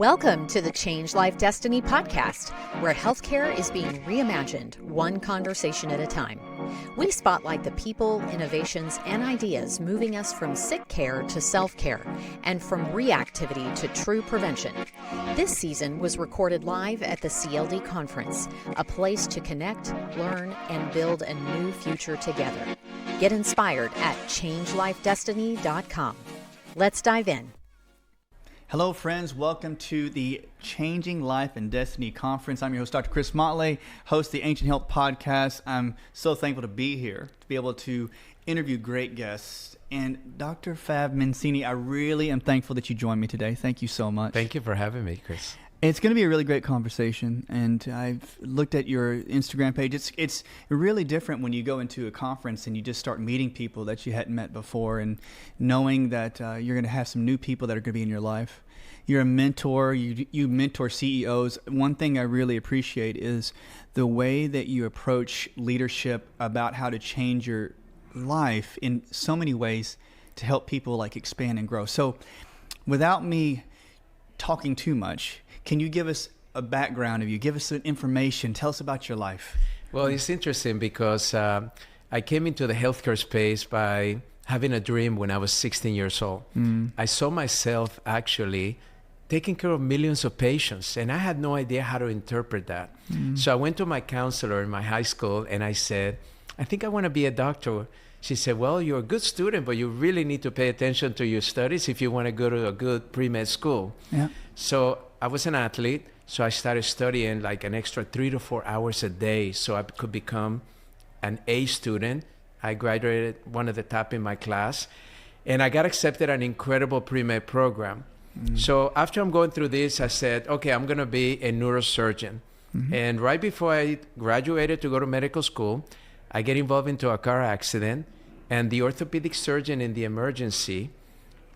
Welcome to the Change Life Destiny podcast, where healthcare is being reimagined one conversation at a time. We spotlight the people, innovations, and ideas moving us from sick care to self-care and from reactivity to true prevention. This season was recorded live at the CLD conference, a place to connect, learn, and build a new future together. Get inspired at changelifedestiny.com. Let's dive in. Hello, friends. Welcome to the Changing Life and Destiny Conference. I'm your host, Dr. Chris Motley, host of the Ancient Health Podcast. I'm so thankful to be here, to be able to interview great guests. And Dr. Fab Mancini, I really am thankful that you joined me today. Thank you so much. Thank you for having me, Chris. It's going to be a really great conversation, and I've looked at your Instagram page. It's really different when you go into a conference and you just start meeting people that you hadn't met before, and knowing that you're going to have some new people that are going to be in your life. You're a mentor. You mentor CEOs. One thing I really appreciate is the way that you approach leadership about how to change your life in so many ways to help people like expand and grow. So without me talking too much, can you give us a background of you? Give us some information. Tell us about your life. Well, it's interesting because I came into the healthcare space by having a dream when I was 16 years old. I saw myself actually taking care of millions of patients, and I had no idea how to interpret that. So I went to my counselor in my high school, and I said, I think I want to be a doctor. She said, well, you're a good student, but you really need to pay attention to your studies if you want to go to a good pre-med school. Yeah. So I was an athlete, so I started studying like an extra 3 to 4 hours a day so I could become an A student. I graduated one of the top in my class, and I got accepted an incredible pre-med program. So after I'm going through this, I said, okay, I'm going to be a neurosurgeon. And right before I graduated to go to medical school, I get involved into a car accident, and the orthopedic surgeon in the emergency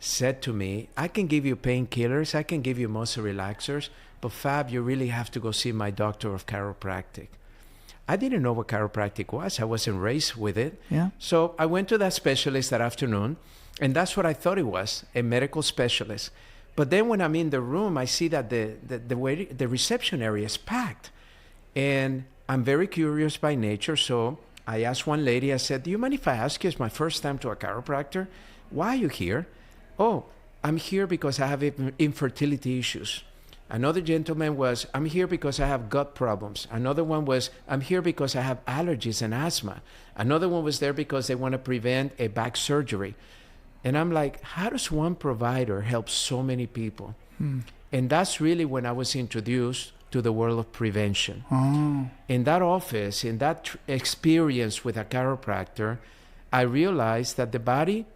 said to me, I can give you painkillers, I can give you muscle relaxers, but Fab, you really have to go see my doctor of chiropractic. I didn't know what chiropractic was. I wasn't raised with it. Yeah. So I went to that specialist that afternoon, and that's what I thought it was, a medical specialist. But then when I'm in the room, I see that the reception area is packed. And I'm very curious by nature, so I asked one lady, I said, do you mind if I ask you, it's my first time to a chiropractor, why are you here? Oh, I'm here because I have infertility issues. Another gentleman was, I'm here because I have gut problems. Another one was, I'm here because I have allergies and asthma. Another one was there because they want to prevent a back surgery. And I'm like, how does one provider help so many people? And that's really when I was introduced to the world of prevention. In that office, in that experience with a chiropractor, I realized that the body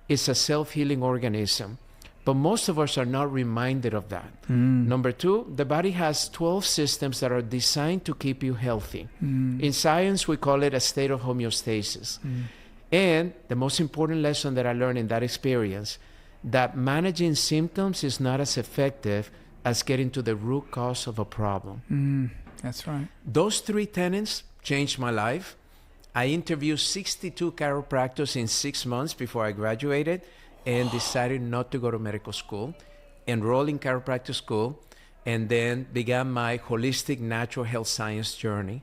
is a self-healing organism, but most of us are not reminded of that. Number two, the body has 12 systems that are designed to keep you healthy. In science, we call it a state of homeostasis. And the most important lesson that I learned in that experience, that managing symptoms is not as effective as getting to the root cause of a problem. That's right. Those 3 tenets changed my life. I interviewed 62 chiropractors in 6 months before I graduated and decided not to go to medical school, enrolled in chiropractic school, and then began my holistic natural health science journey.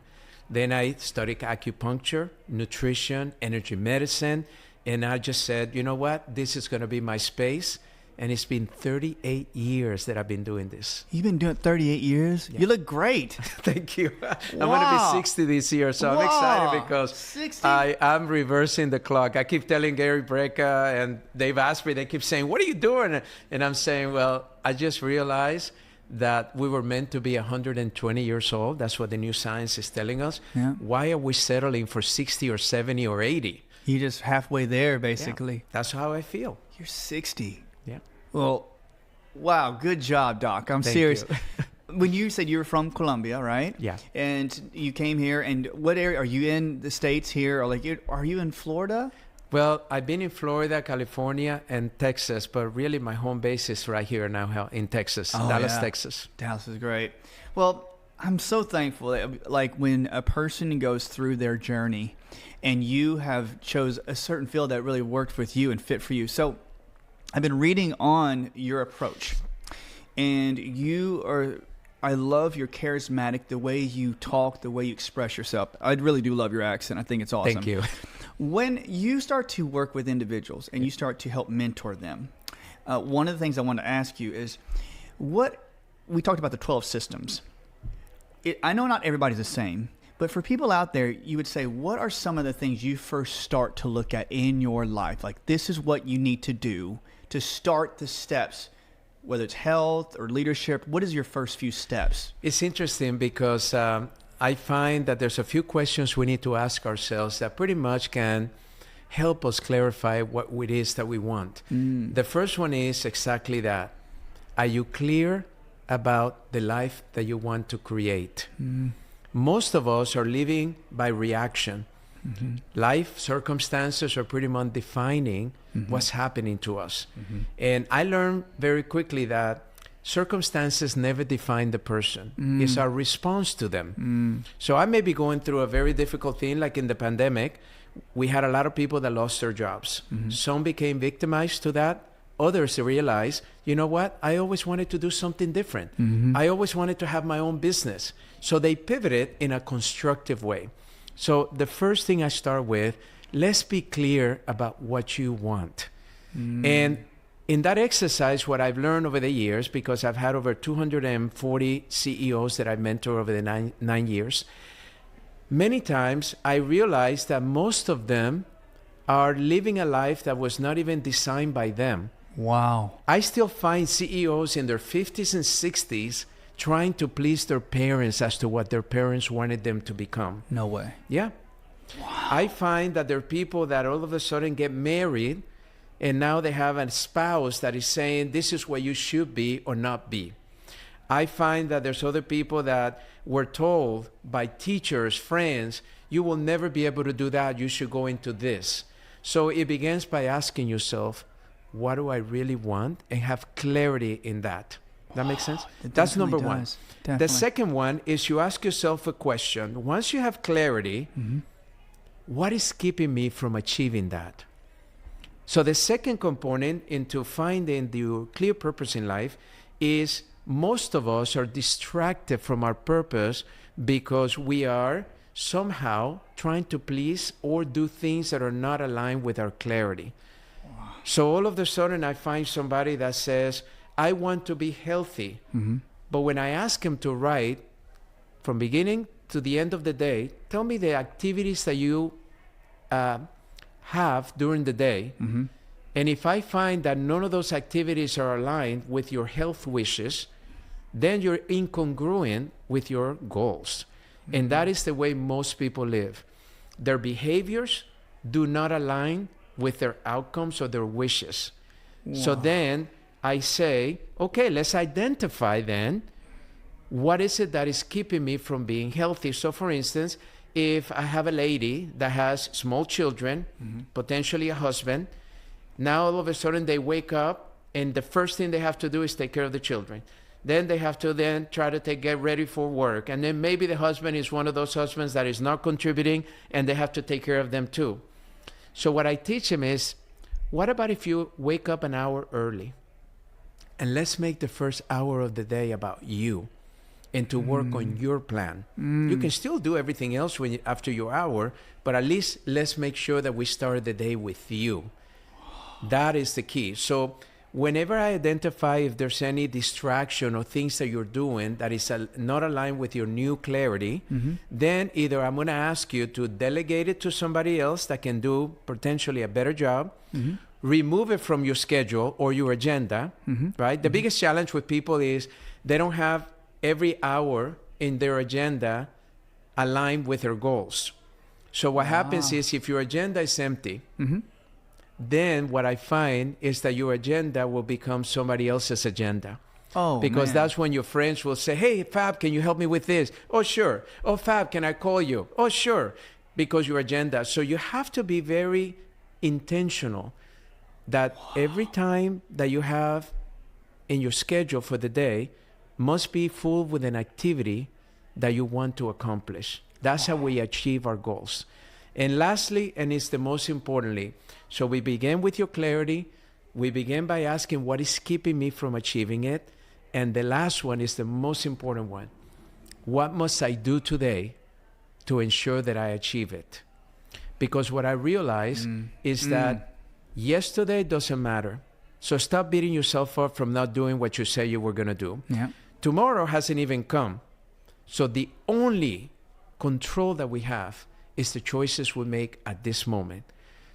Then I studied acupuncture, nutrition, energy medicine, and I just said, you know what, this is going to be my space. And it's been 38 years that I've been doing this. You've been doing it 38 years? Yeah. You look great. Thank you. I'm going to be 60 this year, so I'm excited because 60? I'm reversing the clock. I keep telling Gary Brecka, and they've asked me, they keep saying, what are you doing? And I'm saying, well, I just realized that we were meant to be 120 years old. That's what the new science is telling us. Yeah. Why are we settling for 60 or 70 or 80? You're just halfway there, basically. Yeah, that's how I feel. You're 60. Yeah. Well, wow, good job, Doc. I'm serious. When you said you were from Colombia, right? Yeah. And you came here, and what area are you in the States here? Or like, are you in Florida? Well, I've been in Florida, California, and Texas, but really my home base is right here now in Texas, Dallas, Texas. Dallas is great. Well, I'm so thankful that, like, when a person goes through their journey and you have chose a certain field that really worked with you and fit for you. So I've been reading on your approach. And I love your charismatic, the way you talk, the way you express yourself. I really do love your accent. I think it's awesome. Thank you. When you start to work with individuals and you start to help mentor them, one of the things I want to ask you is, we talked about the 12 systems. I know not everybody's the same, but for people out there, you would say, what are some of the things you first start to look at in your life? Like, this is what you need to do to start the steps, whether it's health or leadership. What is your first few steps? It's interesting because I find that there's a few questions we need to ask ourselves that pretty much can help us clarify what it is that we want. The first one is exactly that. Are you clear about the life that you want to create? Most of us are living by reaction. Life circumstances are pretty much defining what's happening to us. And I learned very quickly that circumstances never define the person. It's our response to them. So I may be going through a very difficult thing, like in the pandemic. We had a lot of people that lost their jobs. Some became victimized to that. Others realized, you know what? I always wanted to do something different. I always wanted to have my own business. So they pivoted in a constructive way. So the first thing I start with, let's be clear about what you want. And in that exercise, what I've learned over the years, because I've had over 240 CEOs that I've mentored over the nine years, many times I realized that most of them are living a life that was not even designed by them. Wow. I still find CEOs in their 50s and 60s trying to please their parents as to what their parents wanted them to become. No way. Yeah. Wow. I find that there are people that all of a sudden get married and now they have a spouse that is saying, this is what you should be or not be. I find that there's other people that were told by teachers, friends, you will never be able to do that. You should go into this. So it begins by asking yourself, what do I really want? And have clarity in that. That makes sense? That's number one. Definitely. The second one is you ask yourself a question. Once you have clarity, what is keeping me from achieving that? So the second component into finding the clear purpose in life is most of us are distracted from our purpose because we are somehow trying to please or do things that are not aligned with our clarity. Wow. So all of a sudden I find somebody that says, I want to be healthy. But when I ask him to write from beginning to the end of the day, tell me the activities that you have during the day. And if I find that none of those activities are aligned with your health wishes, then you're incongruent with your goals. And that is the way most people live. Their behaviors do not align with their outcomes or their wishes. Wow. So then I say, okay, let's identify then what is it that is keeping me from being healthy. So for instance, if I have a lady that has small children, potentially a husband, now all of a sudden they wake up and the first thing they have to do is take care of the children. Then they have to then try to get ready for work. And then maybe the husband is one of those husbands that is not contributing and they have to take care of them too. So what I teach them is, what about if you wake up an hour early? And let's make the first hour of the day about you and to work on your plan. You can still do everything else after your hour, but at least let's make sure that we start the day with you. That is the key. So whenever I identify if there's any distraction or things that you're doing that is not aligned with your new clarity, then either I'm going to ask you to delegate it to somebody else that can do potentially a better job, remove it from your schedule or your agenda, right? The biggest challenge with people is they don't have every hour in their agenda aligned with their goals. So what happens is if your agenda is empty, then what I find is that your agenda will become somebody else's agenda. Oh, because that's when your friends will say, hey, Fab, can you help me with this? Oh, sure. Oh, Fab, can I call you? Oh, sure. Because your agenda. So you have to be very intentional that every time that you have in your schedule for the day must be full with an activity that you want to accomplish. That's how we achieve our goals. And lastly, and it's the most importantly, so we begin with your clarity. We begin by asking what is keeping me from achieving it. And the last one is the most important one. What must I do today to ensure that I achieve it? Because what I realize is that yesterday doesn't matter. So stop beating yourself up from not doing what you say you were going to do. Yeah. Tomorrow hasn't even come. So the only control that we have is the choices we make at this moment.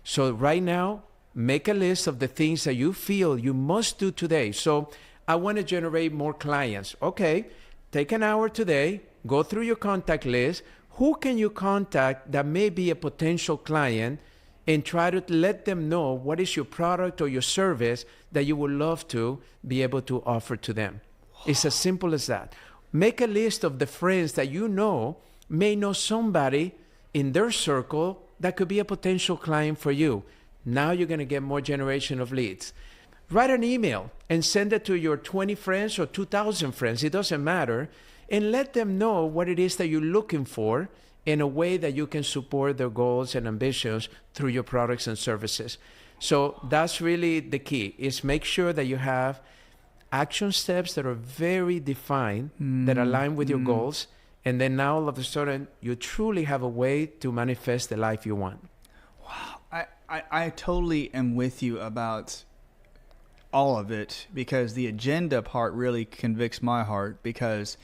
So right now, make a list of the things that you feel you must do today. So I want to generate more clients. Okay, take an hour today, go through your contact list. Who can you contact that may be a potential client, and try to let them know what is your product or your service that you would love to be able to offer to them. It's as simple as that. Make a list of the friends that you know may know somebody in their circle that could be a potential client for you. Now you're going to get more generation of leads. Write an email and send it to your 20 friends or 2,000 friends. It doesn't matter. And let them know what it is that you're looking for in a way that you can support their goals and ambitions through your products and services. So that's really the key, is make sure that you have action steps that are very defined, that align with your goals. And then now all of a sudden, you truly have a way to manifest the life you want. Wow. I totally am with you about all of it, because the agenda part really convicts my heart, because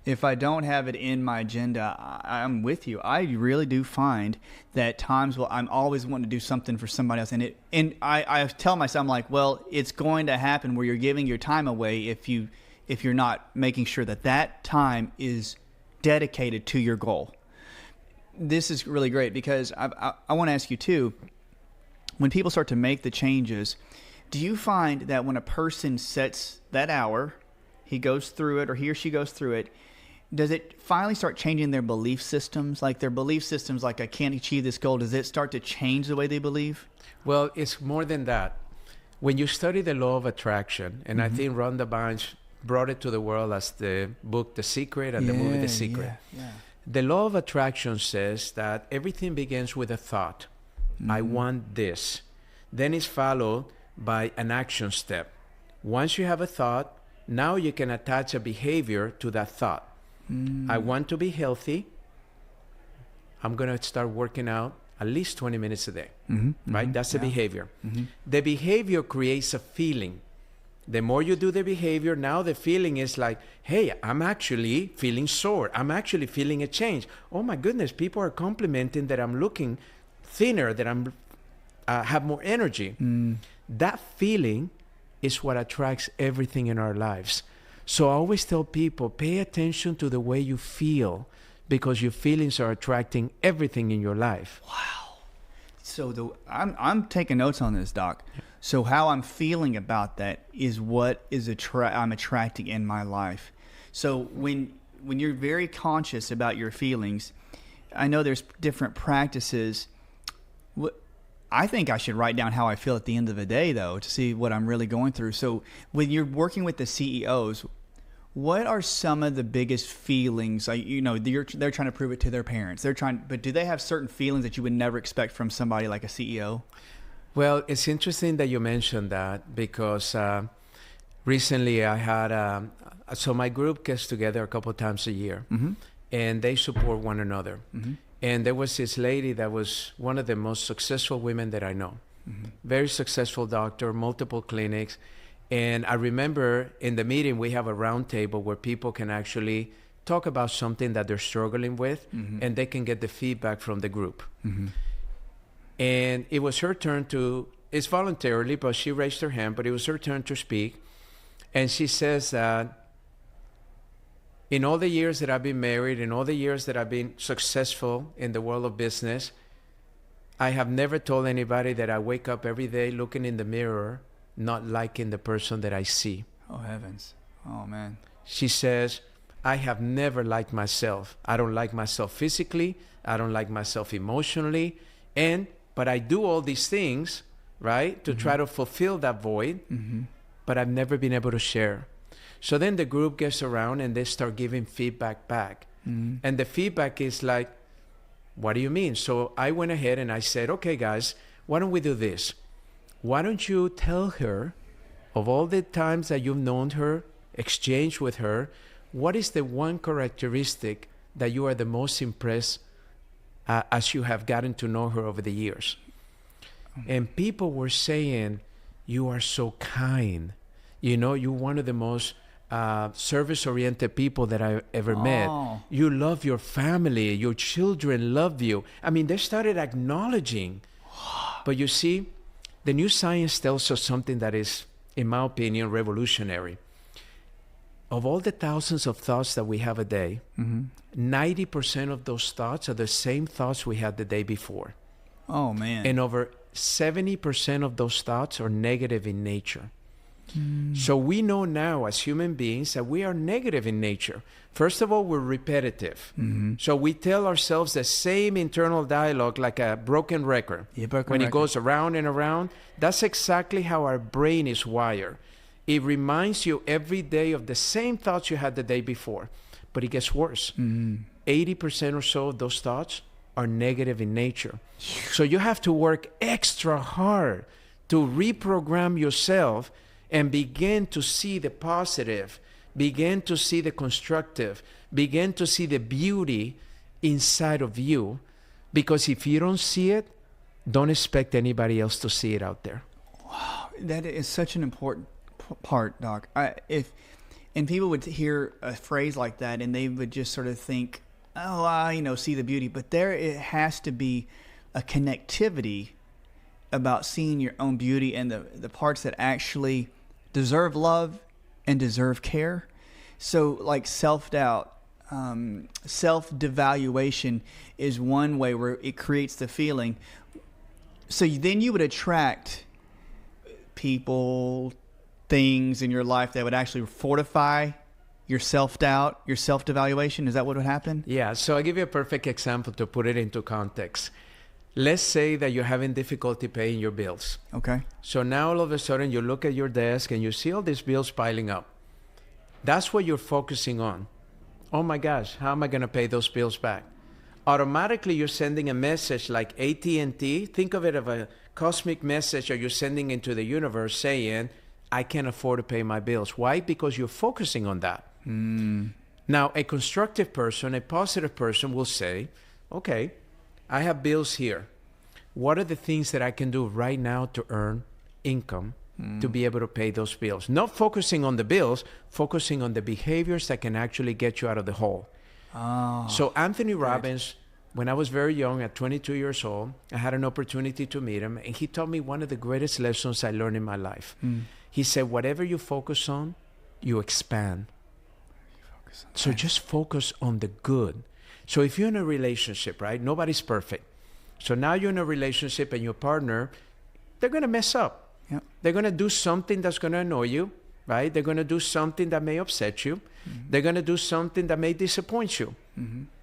if I don't have it in my agenda, I'm with you. I really do find that times I'm always wanting to do something for somebody else. And I tell myself, I'm like, well, it's going to happen where you're giving your time away if you're not making sure that time is dedicated to your goal. This is really great, because I want to ask you too, when people start to make the changes, do you find that when a person sets that hour, he goes through it, or he or she goes through it, does it finally start changing their belief systems? Like their belief systems, like I can't achieve this goal, does it start to change the way they believe? Well, it's more than that. When you study the law of attraction, and I think Rhonda Byrne brought it to the world as the book The Secret and the movie The Secret. Yeah. The law of attraction says that everything begins with a thought. I want this. Then it's followed by an action step. Once you have a thought, now you can attach a behavior to that thought. I want to be healthy. I'm going to start working out at least 20 minutes a day, right? That's the behavior. The behavior creates a feeling. The more you do the behavior, now the feeling is like, hey, I'm actually feeling sore. I'm actually feeling a change. Oh my goodness, people are complimenting that I'm looking thinner, that I'm have more energy. That feeling is what attracts everything in our lives. So I always tell people, pay attention to the way you feel, because your feelings are attracting everything in your life. Wow. So I'm taking notes on this, Doc. So how I'm feeling about that is what is I'm attracting in my life. So when you're very conscious about your feelings, I know there's different practices. I think I should write down how I feel at the end of the day, though, to see what I'm really going through. So when you're working with the CEOs, what are some of the biggest feelings? Like, they're trying to prove it to their parents. But do they have certain feelings that you would never expect from somebody like a CEO? Well, it's interesting that you mentioned that, because recently I had, so my group gets together a couple of times a year, and they support one another. And there was this lady that was one of the most successful women that I know. Very successful doctor, multiple clinics. And I remember in the meeting, we have a round table where people can actually talk about something that they're struggling with, and they can get the feedback from the group. And it was her turn it's voluntarily, but she raised her hand, but it was her turn to speak. And she says that in all the years that I've been married, in all the years that I've been successful in the world of business, I have never told anybody that I wake up every day looking in the mirror, not liking the person that I see. Oh, heavens. Oh, man. She says, I have never liked myself. I don't like myself physically. I don't like myself emotionally. But I do all these things, right, to try to fulfill that void, but I've never been able to share. So then the group gets around and they start giving feedback back. And the feedback is like, what do you mean? So I went ahead and I said, okay, guys, why don't we do this? Why don't you tell her of all the times that you've known her exchange with her, what is the one characteristic that you are the most impressed as you have gotten to know her over the years? And people were saying, you are so kind. You're one of the most service-oriented people that I ever met. You love your family. Your children love you. I mean, they started acknowledging. But you see, the new science tells us something that is, in my opinion, revolutionary. Of all the thousands of thoughts that we have a day, 90% of those thoughts are the same thoughts we had the day before. Oh, man. And over 70% of those thoughts are negative in nature. So we know now as human beings that we are negative in nature. First of all, we're repetitive. So we tell ourselves the same internal dialogue like a broken record. When it goes around and around, that's exactly how our brain is wired. It reminds you every day of the same thoughts you had the day before. But it gets worse. 80% or so of those thoughts are negative in nature. So you have to work extra hard to reprogram yourself and begin to see the positive, begin to see the constructive, begin to see the beauty inside of you. Because if you don't see it, don't expect anybody else to see it out there. Wow, that is such an important part, Doc. And people would hear a phrase like that and they would just sort of think, see the beauty. But it has to be a connectivity about seeing your own beauty and the parts that actually deserve love and deserve care. So like self-doubt, self-devaluation is one way where it creates the feeling. So then you would attract people, things in your life that would actually fortify your self-doubt, your self-devaluation. Is that what would happen? Yeah. So I'll give you a perfect example to put it into context. Let's say that you're having difficulty paying your bills. Okay. So now all of a sudden you look at your desk and you see all these bills piling up. That's what you're focusing on. Oh my gosh, how am I going to pay those bills back? Automatically you're sending a message like AT&T. Think of it as a cosmic message that you're sending into the universe saying, I can't afford to pay my bills. Why? Because you're focusing on that. Now, a constructive person, a positive person will say, okay, I have bills here. What are the things that I can do right now to earn income to be able to pay those bills? Not focusing on the bills, focusing on the behaviors that can actually get you out of the hole. So Anthony Robbins, when I was very young, at 22 years old, I had an opportunity to meet him, and he taught me one of the greatest lessons I learned in my life. He said, whatever you focus on, you expand. So just focus on the good. So if you're in a relationship, right, nobody's perfect. So now you're in a relationship and your partner, they're going to mess up. Yep. They're going to do something that's going to annoy you, right? They're going to do something that may upset you. They're going to do something that may disappoint you.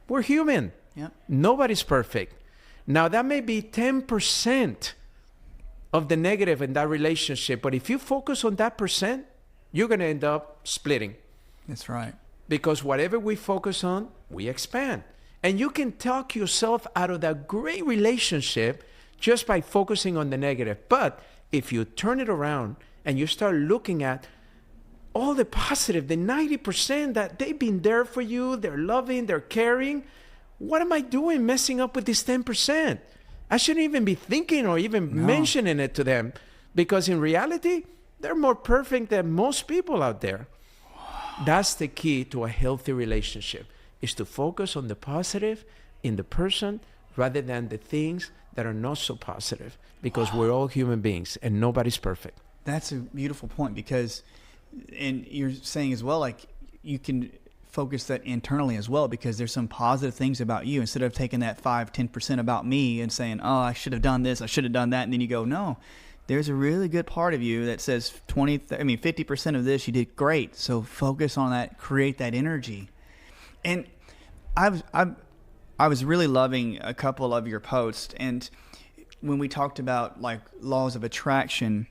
We're human. Yep. Nobody's perfect. Now that may be 10% of the negative in that relationship, but if you focus on that percent, you're going to end up splitting. That's right. Because whatever we focus on, we expand. And you can talk yourself out of that great relationship just by focusing on the negative. But if you turn it around and you start looking at all the positive, the 90% that they've been there for you, they're loving, they're caring, what am I doing messing up with this 10%? I shouldn't even be thinking or even mentioning it to them, because in reality, they're more perfect than most people out there. That's the key to a healthy relationship, is to focus on the positive in the person rather than the things that are not so positive, because we're all human beings and nobody's perfect. That's a beautiful point, because, and you're saying as well, like you can focus that internally as well, because there's some positive things about you instead of taking that 5-10% about me and saying, oh, I should have done this, I should have done that. And then you go, no, there's a really good part of you that says 50% of this, you did great. So focus on that, create that energy. And I was really loving a couple of your posts. And when we talked about like laws of attraction,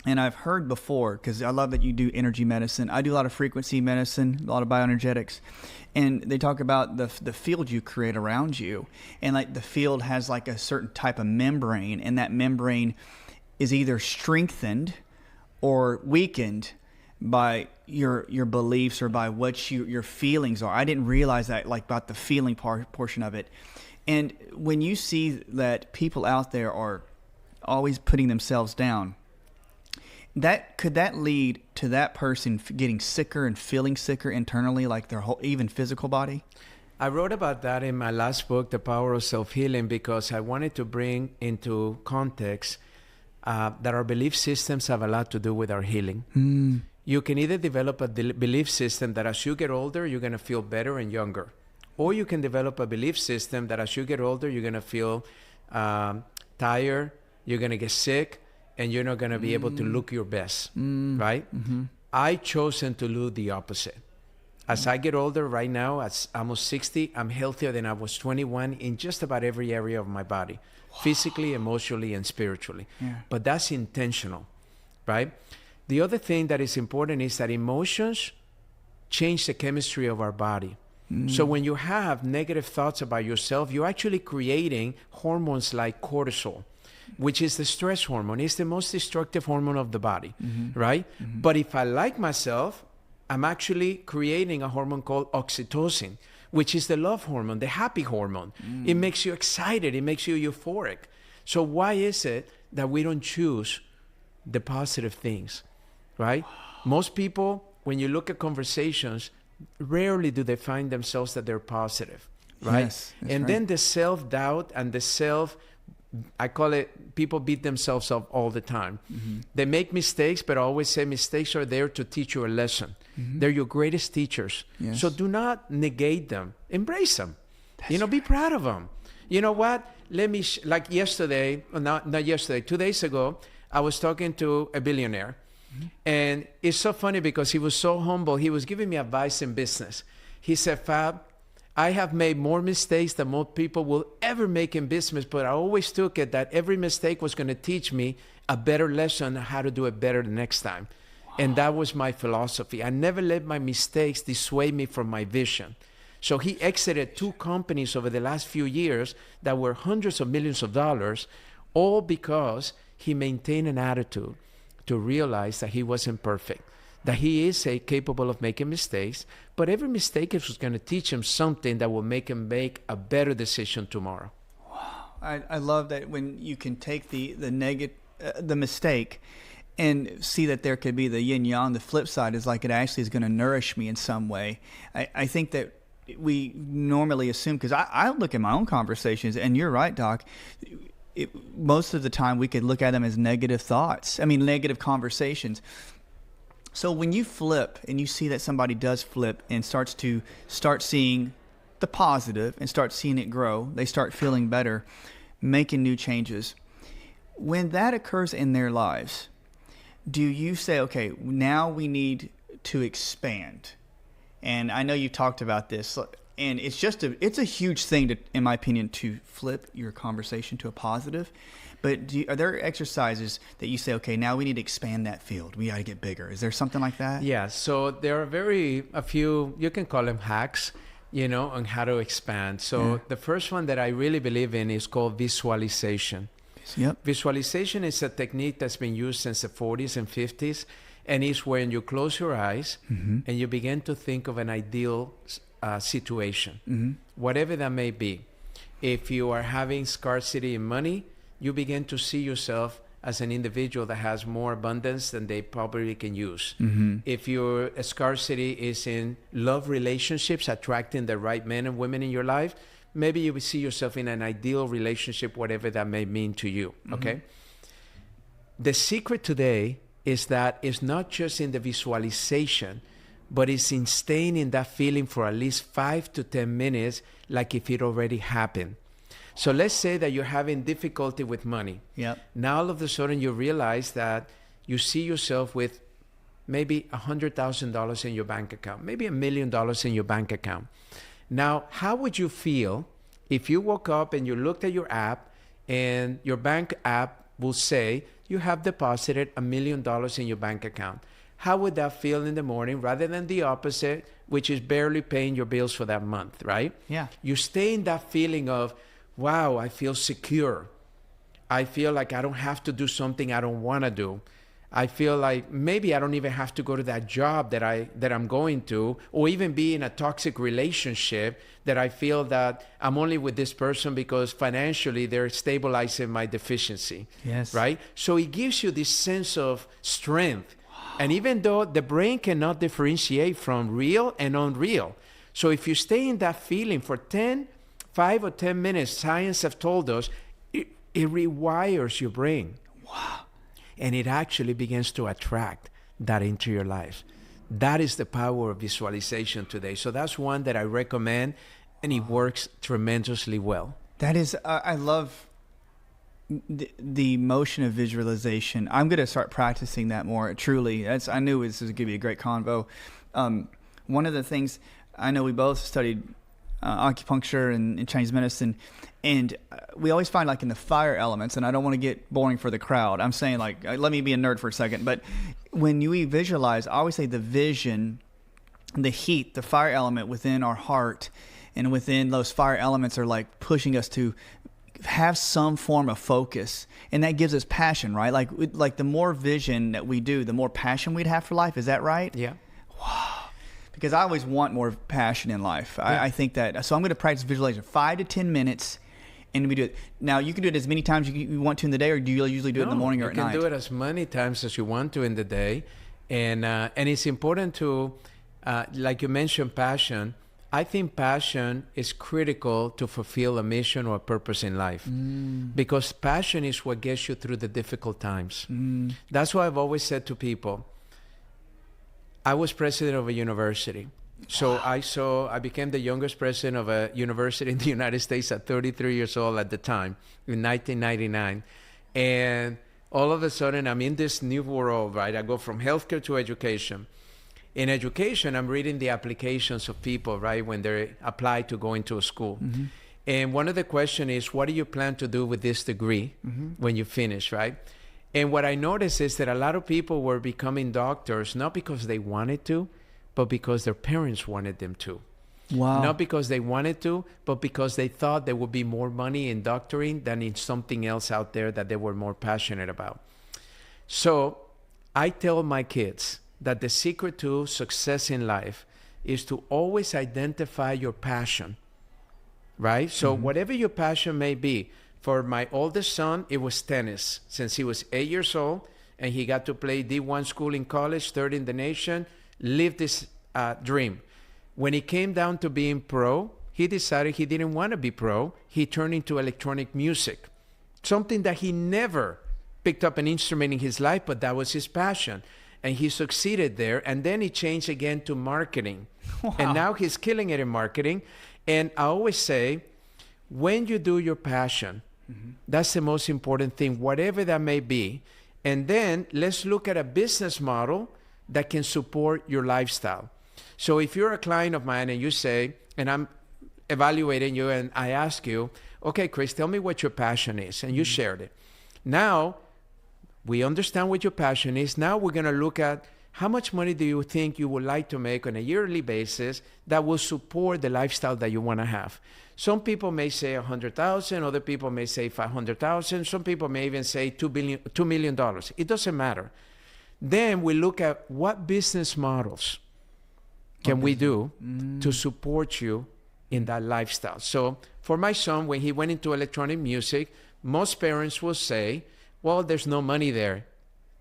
and I've heard before, because I love that you do energy medicine. I do a lot of frequency medicine, a lot of bioenergetics. And they talk about the field you create around you. And like the field has like a certain type of membrane, and that membrane is either strengthened or weakened by your beliefs or by what your feelings are. I didn't realize that, like, about the feeling portion of it. And when you see that people out there are always putting themselves down, could that lead to that person getting sicker and feeling sicker internally, like their whole, even physical body? I wrote about that in my last book, The Power of Self-Healing, because I wanted to bring into context that our belief systems have a lot to do with our healing. You can either develop a belief system that as you get older, you're going to feel better and younger. Or you can develop a belief system that as you get older, you're going to feel tired, you're going to get sick, and you're not going to be able to look your best, right? I chosen to do the opposite. As I get older right now, at almost 60, I'm healthier than I was 21 in just about every area of my body, physically, emotionally, and spiritually. Yeah. But that's intentional, right? The other thing that is important is that emotions change the chemistry of our body. So when you have negative thoughts about yourself, you're actually creating hormones like cortisol, which is the stress hormone. It's the most destructive hormone of the body, right? But if I like myself, I'm actually creating a hormone called oxytocin, which is the love hormone, the happy hormone. It makes you excited. It makes you euphoric. So why is it that we don't choose the positive things, right? Most people, when you look at conversations, rarely do they find themselves that they're positive, right? Yes, and right. then the self-doubt and the I call it, people beat themselves up all the time. They make mistakes, but I always say mistakes are there to teach you a lesson. They're your greatest teachers. Yes. So do not negate them. Embrace them. Be proud of them. You know what? Like yesterday, not yesterday, 2 days ago, I was talking to a billionaire. And it's so funny because he was so humble. He was giving me advice in business. He said, Fab, I have made more mistakes than most people will ever make in business, but I always took it that every mistake was going to teach me a better lesson on how to do it better the next time. Wow. And that was my philosophy. I never let my mistakes dissuade me from my vision. So he exited 2 companies over the last few years that were hundreds of millions of dollars, all because he maintained an attitude to realize that he wasn't perfect, that he is capable of making mistakes, but every mistake is going to teach him something that will make him make a better decision tomorrow. Wow. I love that when you can take the mistake and see that there could be the yin yang. The flip side is like it actually is going to nourish me in some way. I think that we normally assume, because I look at my own conversations, and you're right, Doc. Most of the time we could look at them as negative thoughts. Negative conversations. So when you flip and you see that somebody does flip and start seeing the positive and start seeing it grow, they start feeling better, making new changes. When that occurs in their lives, do you say, okay, now we need to expand? And I know you talked about this, and it's a huge thing in my opinion, to flip your conversation to a positive. But are there exercises that you say, okay, now we need to expand that field, we got to get bigger? Is there something like that? Yeah, so there are a few, you can call them hacks, on how to expand. So the first one that I really believe in is called visualization. Yep. Visualization is a technique that's been used since the 40s and 50s, and it's when you close your eyes and you begin to think of an ideal situation, whatever that may be. If you are having scarcity in money, you begin to see yourself as an individual that has more abundance than they probably can use. If your scarcity is in love relationships, attracting the right men and women in your life, maybe you will see yourself in an ideal relationship, whatever that may mean to you, okay? The secret today is that it's not just in the visualization, but it's in staying in that feeling for at least 5 to 10 minutes, like if it already happened. So let's say that you're having difficulty with money. Yep. Now all of a sudden you realize that you see yourself with maybe $100,000 in your bank account, maybe $1 million in your bank account. Now, how would you feel if you woke up and you looked at your app and your bank app will say you have deposited $1 million in your bank account? How would that feel in the morning rather than the opposite, which is barely paying your bills for that month, right? Yeah. You stay in that feeling of, wow, I feel secure. I feel like I don't have to do something I don't want to do. I feel like maybe I don't even have to go to that job that I'm going to, or even be in a toxic relationship that I feel that I'm only with this person because financially they're stabilizing my deficiency. Yes. Right? So it gives you this sense of strength. And even though the brain cannot differentiate from real and unreal, so if you stay in that feeling for 5 or 10 minutes, science have told us, it rewires your brain. Wow. And it actually begins to attract that into your life. That is the power of visualization today. So that's one that I recommend, and it works tremendously well. That is, I love the motion of visualization. I'm going to start practicing that more, truly. I knew this was going to be a great convo. One of the things, I know we both studied acupuncture and Chinese medicine, and we always find, like, in the fire elements, and I don't want to get boring for the crowd. I'm saying, like, let me be a nerd for a second, but when you visualize, I always say the vision, the heat, the fire element within our heart and within those fire elements are like pushing us to have some form of focus, and that gives us passion, right? Like the more vision that we do, the more passion we'd have for life. Is that right? Yeah. Wow. Because I always want more passion in life. Yeah. I think that. So I'm going to practice visualization 5 to 10 minutes, and we do it. Now, you can do it as many times you want to in the day, or do you usually do it in the morning or at night? You can do it as many times as you want to in the day. And it's important to, like you mentioned, passion. I think passion is critical to fulfill a mission or a purpose in life, because passion is what gets you through the difficult times. That's why I've always said to people, I was president of a university. So I became the youngest president of a university in the United States at 33 years old at the time, in 1999. And all of a sudden, I'm in this new world, right? I go from healthcare to education. In education, I'm reading the applications of people, right, when they apply to go into a school. And one of the questions is, what do you plan to do with this degree when you finish, right? And what I noticed is that a lot of people were becoming doctors, not because they wanted to, but because their parents wanted them to. Wow. Not because they wanted to, but because they thought there would be more money in doctoring than in something else out there that they were more passionate about. So I tell my kids that the secret to success in life is to always identify your passion, right? So whatever your passion may be, for my oldest son, it was tennis. Since he was 8 years old and he got to play D1 school in college, third in the nation, lived this dream. When it came down to being pro, he decided he didn't want to be pro. He turned into electronic music, something that he never picked up an instrument in his life, but that was his passion. And he succeeded there. And then he changed again to marketing. Wow. And now he's killing it in marketing. And I always say, when you do your passion, that's the most important thing, whatever that may be. And then let's look at a business model that can support your lifestyle. So if you're a client of mine and you say, and I'm evaluating you and I ask you, okay, Chris, tell me what your passion is. And you shared it. Now, we understand what your passion is. Now we're going to look at how much money do you think you would like to make on a yearly basis that will support the lifestyle that you want to have. Some people may say 100,000, other people may say 500,000, some people may even say $2 million. It doesn't matter. Then we look at what business models can we do to support you in that lifestyle. So for my son, when he went into electronic music, most parents will say, well, there's no money there.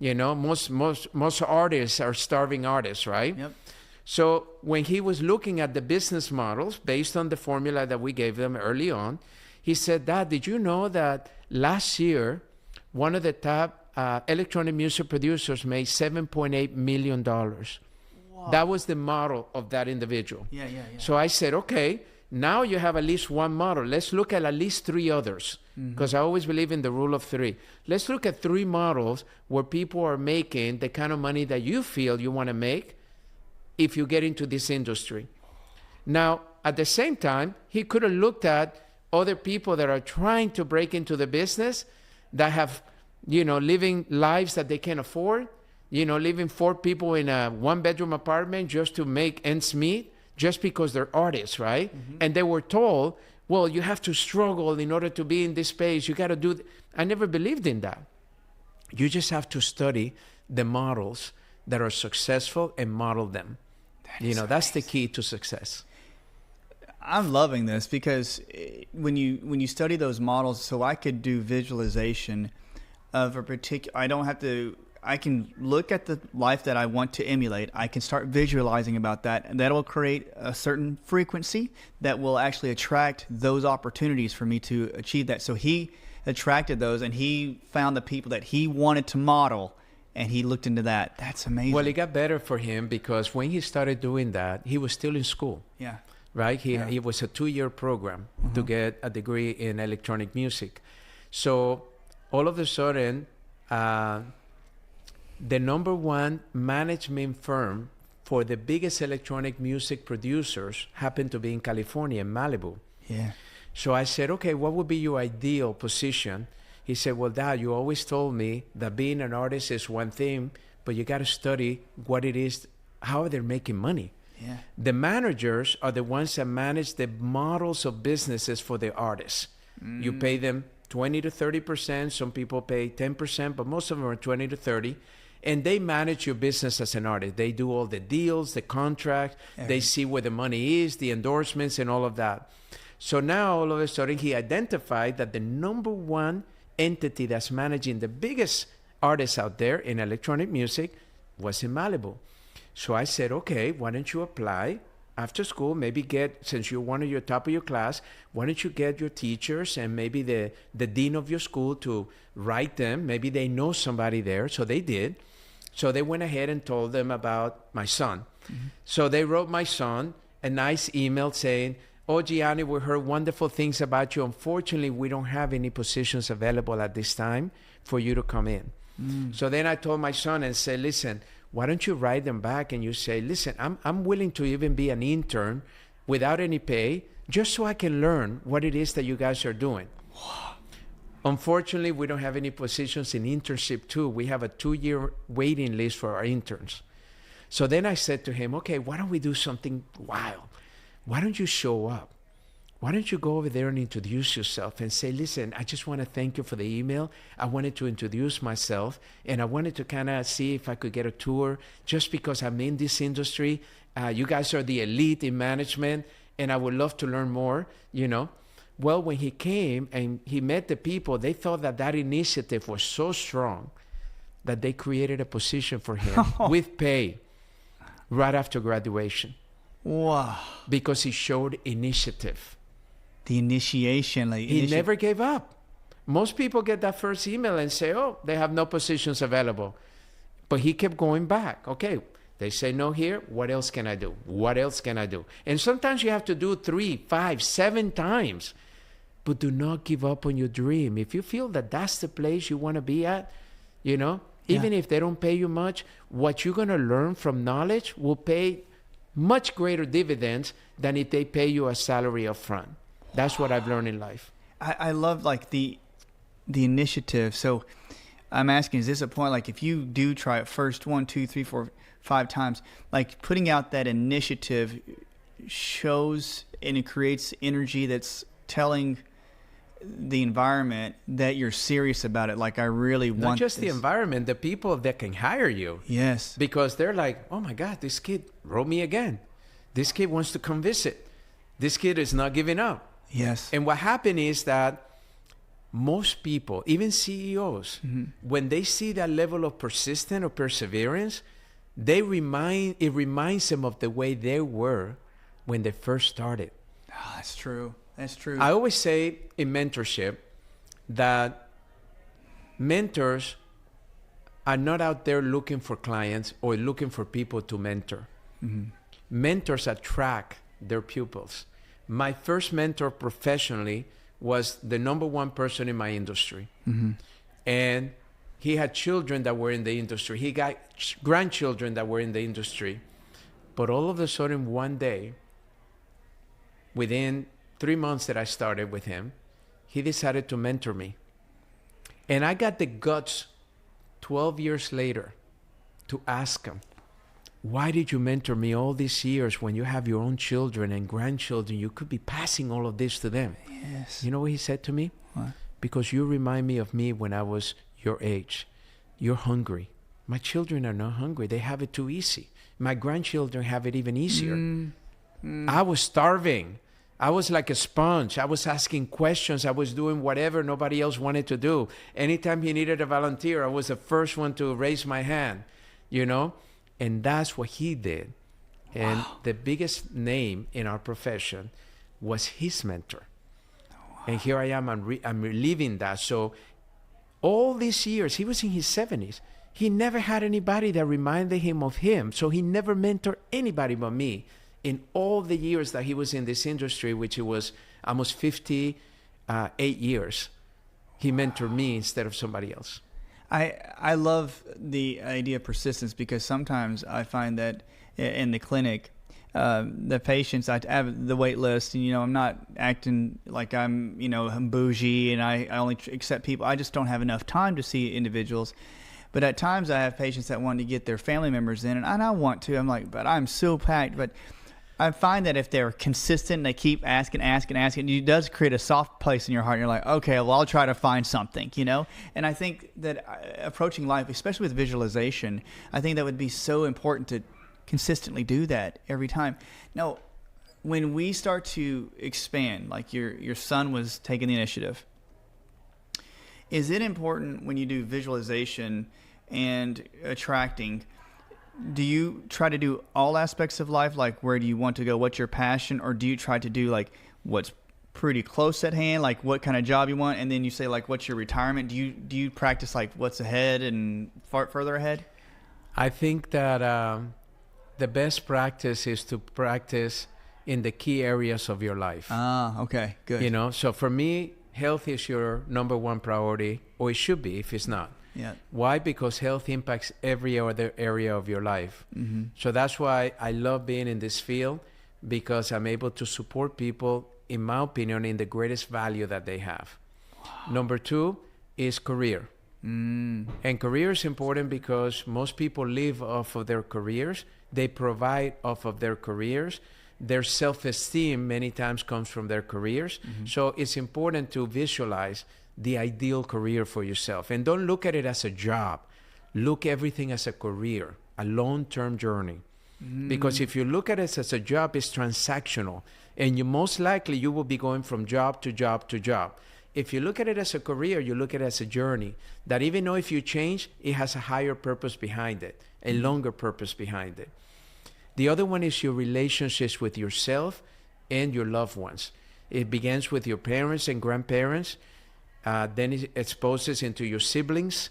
You know, most artists are starving artists, right? Yep. So when he was looking at the business models based on the formula that we gave them early on, he said, Dad, did you know that last year, one of the top electronic music producers made $7.8 million? Wow. That was the model of that individual. Yeah. So I said, okay, now you have at least one model. Let's look at least 3 others, because I always believe in the rule of 3. Let's look at 3 models where people are making the kind of money that you feel you want to make if you get into this industry. Now, at the same time, he could have looked at other people that are trying to break into the business that have, living lives that they can't afford, living 4 people in a 1-bedroom apartment just to make ends meet, just because they're artists, right? And they were told, well, you have to struggle in order to be in this space. You got to do I never believed in that. You just have to study the models that are successful and model them. That's the key to success. I'm loving this because when you study those models, so I could do visualization of a particular, I can look at the life that I want to emulate. I can start visualizing about that, and that will create a certain frequency that will actually attract those opportunities for me to achieve that. So he attracted those, and he found the people that he wanted to model, and he looked into that. That's amazing. Well, it got better for him because when he started doing that, he was still in school. Yeah. Right? It was a 2-year program to get a degree in electronic music. So all of a sudden, the number one management firm for the biggest electronic music producers happened to be in California, in Malibu. Yeah. So I said, okay, what would be your ideal position? He said, well, Dad, you always told me that being an artist is one thing, but you got to study what it is, how they're making money. Yeah. The managers are the ones that manage the models of businesses for the artists. You pay them 20 to 30%. Some people pay 10%, but most of them are 20 to 30. And they manage your business as an artist. They do all the deals, the contract. They see where the money is, the endorsements, and all of that. So now, all of a sudden, he identified that the number one entity that's managing the biggest artists out there in electronic music was in Malibu. So I said, okay, why don't you apply after school? Maybe since you're one of your top of your class, why don't you get your teachers and maybe the dean of your school to write them? Maybe they know somebody there. So they did. So they went ahead and told them about my son. So they wrote my son a nice email saying, oh, Gianni, we heard wonderful things about you. Unfortunately, we don't have any positions available at this time for you to come in. So then I told my son and said, listen, why don't you write them back and you say, listen, I'm willing to even be an intern without any pay just so I can learn what it is that you guys are doing. Unfortunately, we don't have any positions in internship too. We have a 2-year waiting list for our interns. So then I said to him, okay, why don't we do something wild? Why don't you show up? Why don't you go over there and introduce yourself and say, listen, I just want to thank you for the email. I wanted to introduce myself, and I wanted to kind of see if I could get a tour just because I'm in this industry. You guys are the elite in management, and I would love to learn more, Well, when he came and he met the people, they thought that initiative was so strong that they created a position for him with pay right after graduation. Wow. Because he showed initiative. The initiation. He never gave up. Most people get that first email and say, oh, they have no positions available. But he kept going back. Okay, they say no here. What else can I do? What else can I do? And sometimes you have to do 3, 5, 7 times. But do not give up on your dream. If you feel that that's the place you want to be at, even if they don't pay you much, what you're going to learn from knowledge will pay much greater dividends than if they pay you a salary up front. That's what I've learned in life. I love the initiative. So I'm asking, is this a point, if you do try it first 1, 2, 3, 4, 5 times, putting out that initiative shows and it creates energy that's telling the environment that you're serious about it. I really want Not just this. the environment, the people that can hire you. Yes. Because they're like, oh my God, this kid wrote me again. This kid wants to come visit. This kid is not giving up. Yes. And what happened is that most people, even CEOs, when they see that level of persistence or perseverance, it reminds them of the way they were when they first started. Oh, that's true. That's true. I always say in mentorship that mentors are not out there looking for clients or looking for people to mentor. Mentors attract their pupils. My first mentor professionally was the number one person in my industry. And he had children that were in the industry. He got grandchildren that were in the industry. But all of a sudden, one day, within 3 months that I started with him, he decided to mentor me. And I got the guts 12 years later to ask him, why did you mentor me all these years when you have your own children and grandchildren? You could be passing all of this to them. Yes. You know what he said to me? What? Because you remind me of me when I was your age. You're hungry. my children are not hungry. They have it too easy. My grandchildren have it even easier. I was starving. I was like a sponge. I was asking questions. I was doing whatever nobody else wanted to do. Anytime he needed a volunteer, I was the first one to raise my hand, you know? And that's what he did. And wow. The biggest name in our profession was his mentor. Wow. And here I am, I'm reliving that. So all these years, he was in his 70s. He never had anybody that reminded him of him. So he never mentored anybody but me. In all the years that he was in this industry, which it was almost 58 years, he mentored me instead of somebody else. I love the idea of persistence, because sometimes I find that in the clinic, the patients, I have the wait list, and, you know, I'm not acting like I'm bougie and I only accept people. I just don't have enough time to see individuals. But at times I have patients that want to get their family members in, and I want to. I'm like, but I'm so packed. But I find that if they're consistent and they keep asking, it does create a soft place in your heart. And you're like, okay, well, I'll try to find something, you know? And I think that approaching life, especially with visualization, I think that would be so important to consistently do that every time. Now, when we start to expand, like your son was taking the initiative, is it important when you do visualization and attracting, do you try to do all aspects of life? Like, where do you want to go? What's your passion? Or do you try to do like what's pretty close at hand, like what kind of job you want? And then you say like, what's your retirement? Do you practice like what's ahead and further ahead? I think that the best practice is to practice in the key areas of your life. Ah, okay, good. You know, so for me, health is your number one priority, or it should be if it's not. Yeah. Why? Because health impacts every other area of your life. Mm-hmm. So that's why I love being in this field, because I'm able to support people, in my opinion, in the greatest value that they have. Wow. Number two is career. And career is important because most people live off of their careers. They provide off of their careers. Their self-esteem many times comes from their careers. Mm-hmm. So it's important to visualize the ideal career for yourself. And don't look at it as a job. Look everything as a career, a long-term journey. Because if you look at it as a job, it's transactional. And you most likely you will be going from job to job to job. If you look at it as a career, you look at it as a journey that even though if you change, it has a higher purpose behind it, a longer purpose behind it. The other one is your relationships with yourself and your loved ones. It begins with your parents and grandparents. Then it exposes into your siblings.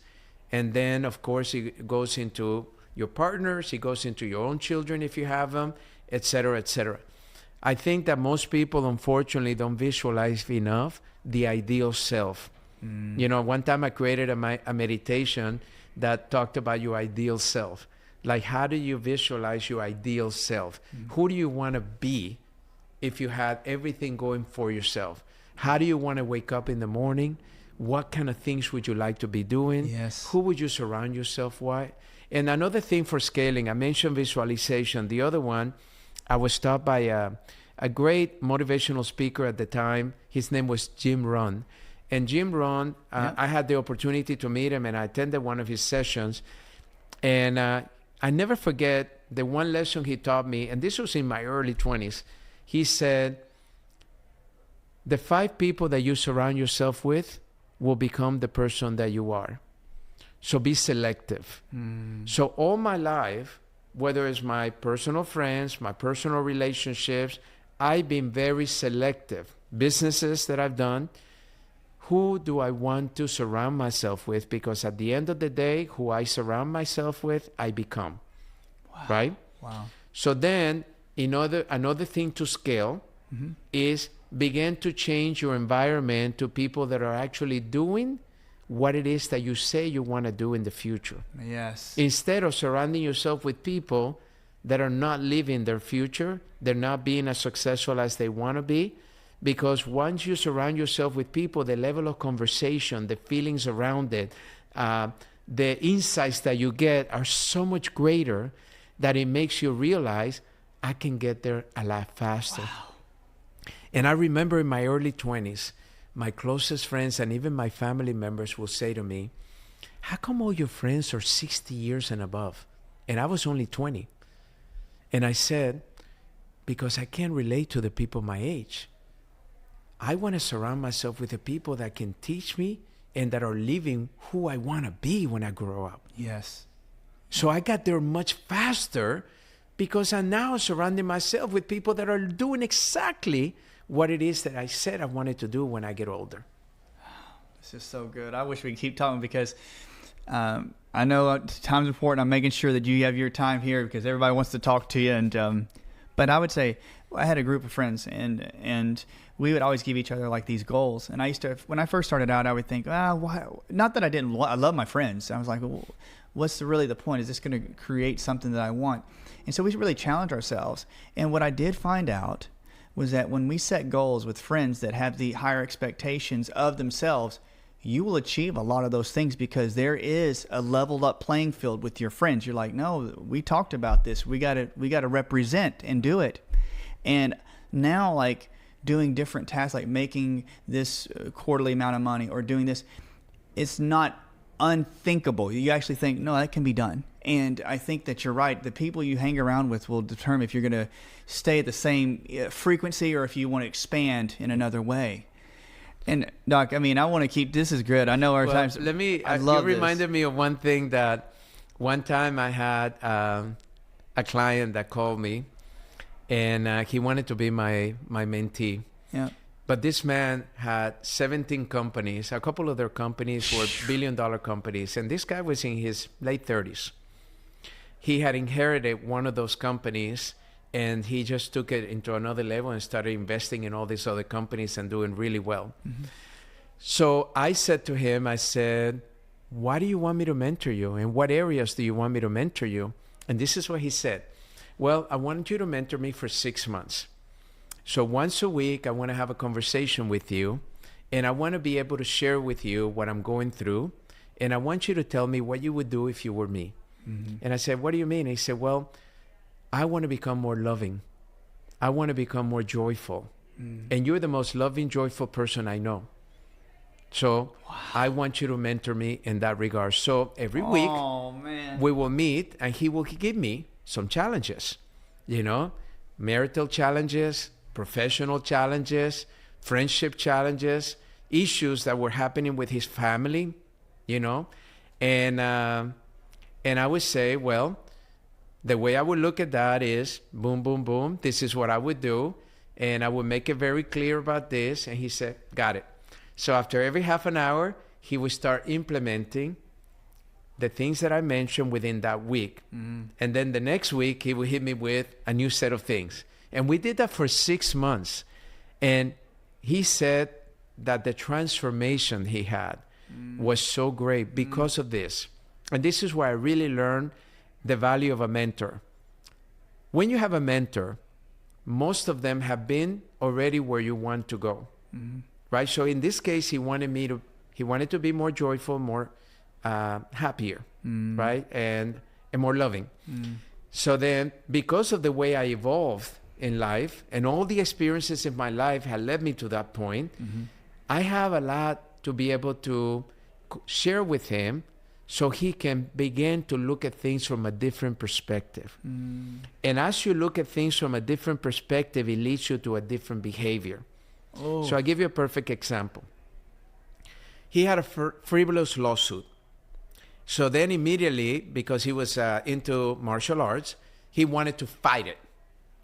And then, of course, it goes into your partners. It goes into your own children if you have them, et cetera, et cetera. I think that most people, unfortunately, don't visualize enough the ideal self. You know, one time I created a meditation that talked about your ideal self. Like, how do you visualize your ideal self? Who do you want to be if you had everything going for yourself? How do you want to wake up in the morning? What kind of things would you like to be doing? Yes. Who would you surround yourself with? And another thing for scaling, I mentioned visualization. The other one, I was taught by a great motivational speaker at the time. His name was Jim Rohn. And Jim Rohn, I had the opportunity to meet him, and I attended one of his sessions. And I never forget the one lesson he taught me, and this was in my early 20s. He said, the 5 people that you surround yourself with will become the person that you are. So be selective. So all my life, whether it's my personal friends, my personal relationships, I've been very selective. Businesses that I've done, who do I want to surround myself with? Because at the end of the day, who I surround myself with, I become. Wow. Right? Wow. So then, another thing to scale is begin to change your environment to people that are actually doing what it is that you say you want to do in the future. Yes. Instead of surrounding yourself with people that are not living their future, they're not being as successful as they want to be. Because once you surround yourself with people, the level of conversation, the feelings around it, the insights that you get are so much greater that it makes you realize, I can get there a lot faster. Wow. And I remember in my early 20s, my closest friends and even my family members will say to me, how come all your friends are 60 years and above? And I was only 20. And I said, because I can't relate to the people my age. I want to surround myself with the people that can teach me and that are living who I want to be when I grow up. Yes. So I got there much faster because I'm now surrounding myself with people that are doing exactly what it is that I said I wanted to do when I get older. This is so good. I wish we could keep talking because I know time's important. I'm making sure that you have your time here because everybody wants to talk to you. And but I would say I had a group of friends and we would always give each other like these goals. And I used to, when I first started out, I would think, why? Not that I didn't. I love my friends. I was like, well, what's really the point? Is this going to create something that I want? And so we really challenge ourselves. And what I did find out was that when we set goals with friends that have the higher expectations of themselves, you will achieve a lot of those things because there is a leveled up playing field with your friends. You're like, no, we talked about this. We got to represent and do it. And now, like doing different tasks, like making this quarterly amount of money or doing this, it's not unthinkable. You actually think, no, that can be done. And I think that you're right. The people you hang around with will determine if you're going to stay at the same frequency or if you want to expand in another way. And Doc, I mean, I want to keep, this is good. I know our times. Let me, I love you reminded me of one thing that one time I had a client that called me and he wanted to be my mentee. Yeah. But this man had 17 companies. A couple of their companies were billion-dollar companies. And this guy was in his late 30s. He had inherited one of those companies and he just took it into another level and started investing in all these other companies and doing really well. Mm-hmm. So I said to him, I said, why do you want me to mentor you? In what areas do you want me to mentor you? And this is what he said. Well, I want you to mentor me for 6 months. So once a week, I want to have a conversation with you and I want to be able to share with you what I'm going through. And I want you to tell me what you would do if you were me. Mm-hmm. And I said, what do you mean? And he said, well, I want to become more loving. I want to become more joyful. Mm. And you're the most loving, joyful person I know. So I want you to mentor me in that regard. So every week we will meet and he will give me some challenges, marital challenges, professional challenges, friendship challenges, issues that were happening with his family, and I would say, well, the way I would look at that is boom, boom, boom. This is what I would do. And I would make it very clear about this. And he said, got it. So after every half an hour, he would start implementing the things that I mentioned within that week. Mm. And then the next week, he would hit me with a new set of things. And we did that for 6 months. And he said that the transformation he had was so great because of this. And this is where I really learned the value of a mentor. When you have a mentor, most of them have been already where you want to go, right? So in this case, he wanted to be more joyful, more happier, right? And more loving. So then, because of the way I evolved in life and all the experiences in my life had led me to that point, I have a lot to be able to share with him so he can begin to look at things from a different perspective. And as you look at things from a different perspective, it leads you to a different behavior. So I'll give you a perfect example. He had a frivolous lawsuit. So then immediately, because he was into martial arts, he wanted to fight it.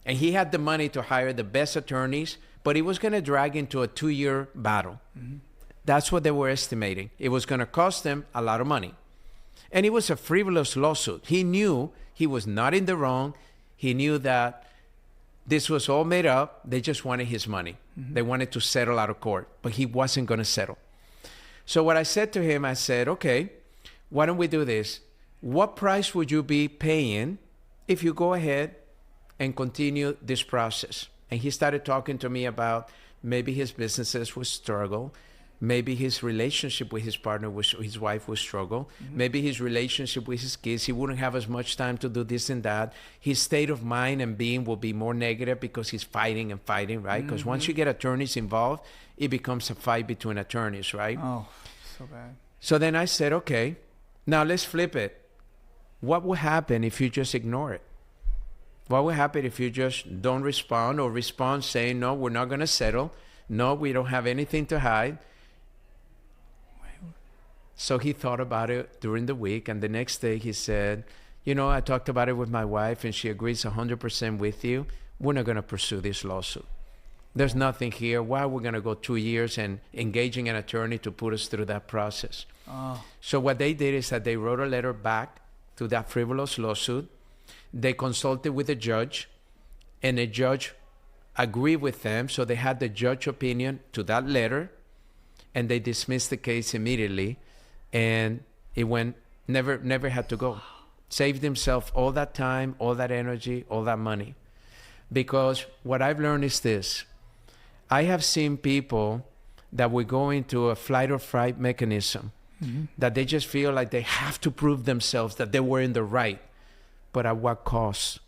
And he had the money to hire the best attorneys, but he was going to drag into a 2-year battle. That's what they were estimating. It was going to cost them a lot of money. And it was a frivolous lawsuit. He knew he was not in the wrong. He knew that this was all made up. They just wanted his money. They wanted to settle out of court, but he wasn't going to settle. So what I said to him, I said, okay, why don't we do this? What price would you be paying if you go ahead and continue this process? And he started talking to me about maybe his businesses would struggle. Maybe his relationship with his partner, his wife, would struggle. Maybe his relationship with his kids, he wouldn't have as much time to do this and that. His state of mind and being will be more negative because he's fighting and fighting, right? Because once you get attorneys involved, it becomes a fight between attorneys, right? Oh, so bad. So then I said, okay, Now let's flip it. What would happen if you just ignore it? What would happen if you just don't respond, or respond saying, no, we're not going to settle. No, we don't have anything to hide. So he thought about it during the week, and the next day he said, I talked about it with my wife, and she agrees 100% with you. We're not going to pursue this lawsuit. There's nothing here. Why we're going to go 2 years and engaging an attorney to put us through that process? Oh. So what they did is that they wrote a letter back to that frivolous lawsuit. They consulted with the judge, and the judge agreed with them. So they had the judge opinion to that letter, and they dismissed the case immediately, and it went, never had to go. Saved himself all that time, all that energy, all that money. Because what I've learned is this. I have seen people that will go into a flight or fright mechanism, that they just feel like they have to prove themselves that they were in the right. But at what cost?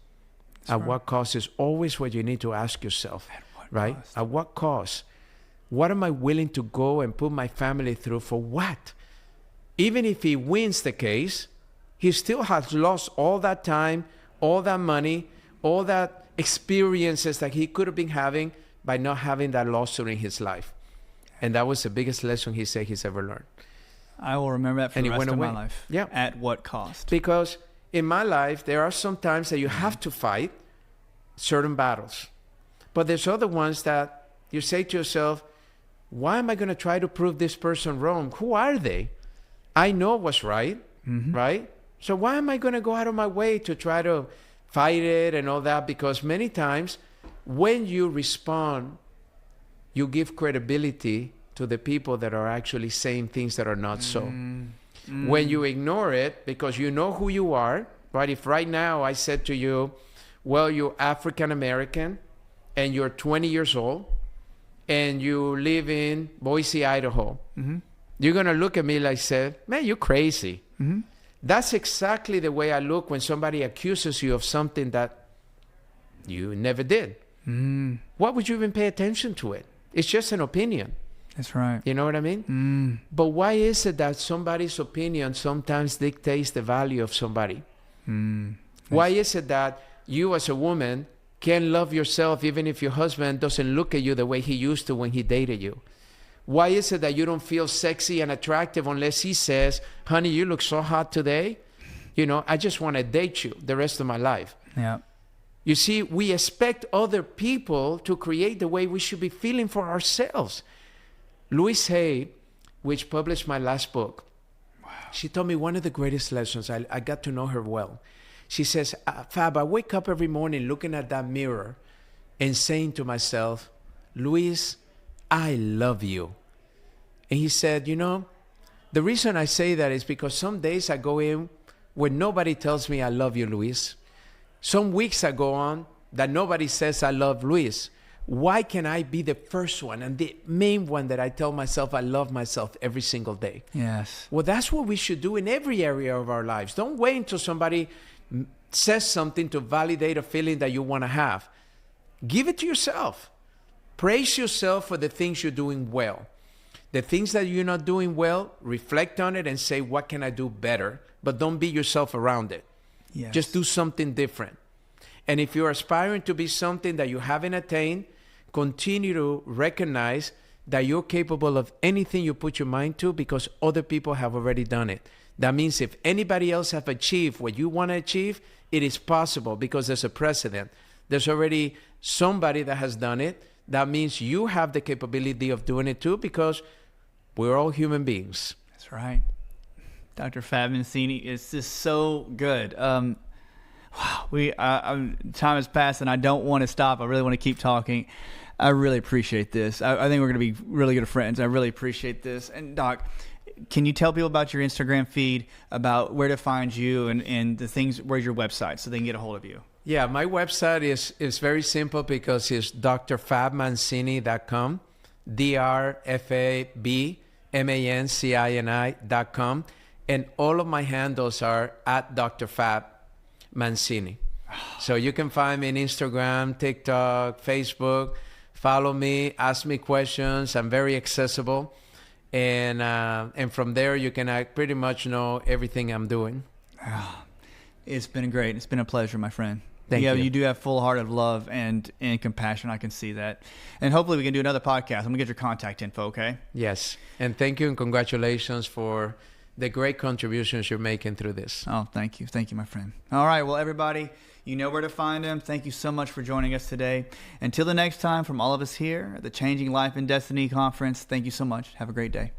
At what cost is always what you need to ask yourself, right? At what cost? What am I willing to go and put my family through for what? Even if he wins the case, he still has lost all that time, all that money, all that experiences that he could have been having by not having that lawsuit in his life. And that was the biggest lesson he said he's ever learned. I will remember that for the rest of my life. Yeah. At what cost? Because in my life, there are some times that you have to fight certain battles. But there's other ones that you say to yourself, why am I going to try to prove this person wrong? Who are they? I know what's right, right? So why am I going to go out of my way to try to fight it and all that? Because many times when you respond, you give credibility to the people that are actually saying things that are not so. When you ignore it, because you know who you are, right? If right now I said to you, well, you're African American and you're 20 years old and you live in Boise, Idaho, you're going to look at me like, said, man, you're crazy. That's exactly the way I look when somebody accuses you of something that you never did. Why would you even pay attention to it? It's just an opinion. That's right. You know what I mean? But why is it that somebody's opinion sometimes dictates the value of somebody? Why is it that you as a woman can love yourself even if your husband doesn't look at you the way he used to when he dated you? Why is it that you don't feel sexy and attractive unless he says, honey, you look so hot today. I just want to date you the rest of my life. Yeah. You see, we expect other people to create the way we should be feeling for ourselves. Louise Hay, which published my last book, she told me one of the greatest lessons. I got to know her well. She says, Fab, I wake up every morning looking at that mirror and saying to myself, Louise, I love you. And he said, the reason I say that is because some days I go in where nobody tells me I love you, Louise. Some weeks I go on that nobody says I love Louise. Why can I be the first one and the main one that I tell myself I love myself every single day? Yes. Well, that's what we should do in every area of our lives. Don't wait until somebody says something to validate a feeling that you want to have. Give it to yourself. Praise yourself for the things you're doing well. The things that you're not doing well, reflect on it and say, what can I do better? But don't beat yourself around it. Yes. Just do something different. And if you're aspiring to be something that you haven't attained, continue to recognize that you're capable of anything you put your mind to because other people have already done it. That means if anybody else have achieved what you want to achieve, it is possible because there's a precedent. There's already somebody that has done it. That means you have the capability of doing it too because we're all human beings. That's right. Dr. Fab Mancini is just so good. Wow, time has passed and I don't want to stop. I really want to keep talking. I really appreciate this. I think we're going to be really good friends. I really appreciate this. And Doc, can you tell people about your Instagram feed, about where to find you and the things, where's your website so they can get a hold of you? Yeah, my website is very simple because it's drfabmancini.com, drfabmancini.com. And all of my handles are at Dr. Fab Mancini. So you can find me on Instagram, TikTok, Facebook. Follow me, ask me questions. I'm very accessible. And from there, you can pretty much know everything I'm doing. It's been great. It's been a pleasure, my friend. Thank you. You do have full heart of love and compassion. I can see that. And hopefully we can do another podcast. I'm going to get your contact info, okay? Yes. And thank you and congratulations for the great contributions you're making through this. Oh, thank you. Thank you, my friend. All right. Well, everybody, you know where to find him. Thank you so much for joining us today. Until the next time, from all of us here at the Changing Life and Destiny Conference, thank you so much. Have a great day.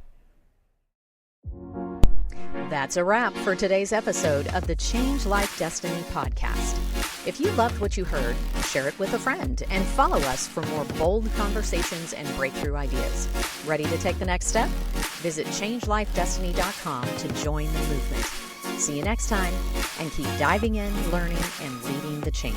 That's a wrap for today's episode of the Change Life Destiny podcast. If you loved what you heard, share it with a friend and follow us for more bold conversations and breakthrough ideas. Ready to take the next step? Visit changelifedestiny.com to join the movement. See you next time, and keep diving in, learning, and leading the change.